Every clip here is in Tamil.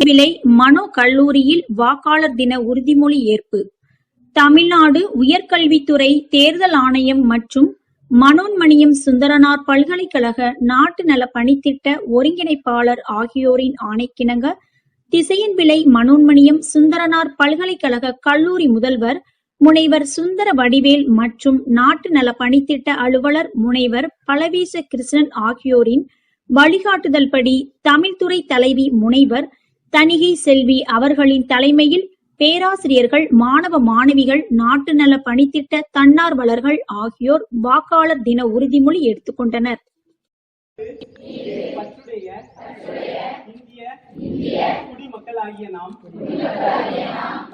விளை மனோ கல்லூரியில் வாக்காளர் தின உறுதிமொழி ஏற்பு. தமிழ்நாடு உயர்கல்வித்துறை தேர்தல் ஆணையம் மற்றும் மனோன்மணியம் சுந்தரனார் பல்கலைக்கழக நாட்டு நல பணித்திட்ட ஒருங்கிணைப்பாளர் ஆகியோரின் ஆணைக்கிணங்க திசையன்விளை மனோன்மணியம் சுந்தரனார் பல்கலைக்கழக கல்லூரி முதல்வர் முனைவர் சுந்தர வடிவேல் மற்றும் நாட்டு நல பணித்திட்ட அலுவலர் முனைவர் பலவீச கிருஷ்ணன் ஆகியோரின் வழிகாட்டுதல் படி தமிழ்துறை தலைவி முனைவர் தணிகை செல்வி அவர்களின் தலைமையில் பேராசிரியர்கள், மாணவ மாணவிகள், நாட்டு நல பணித்திட்ட தன்னார்வலர்கள் ஆகியோர் வாக்காளர் தின உறுதிமொழி எடுத்துக்கொண்டனர். இந்திய குடிமக்களாகிய நாம்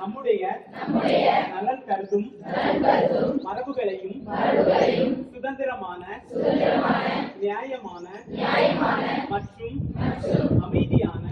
நம்முடைய நலன் கருதும் மரபுகளையும் சுதந்திரமான, நியாயமான மற்றும் அமைதியான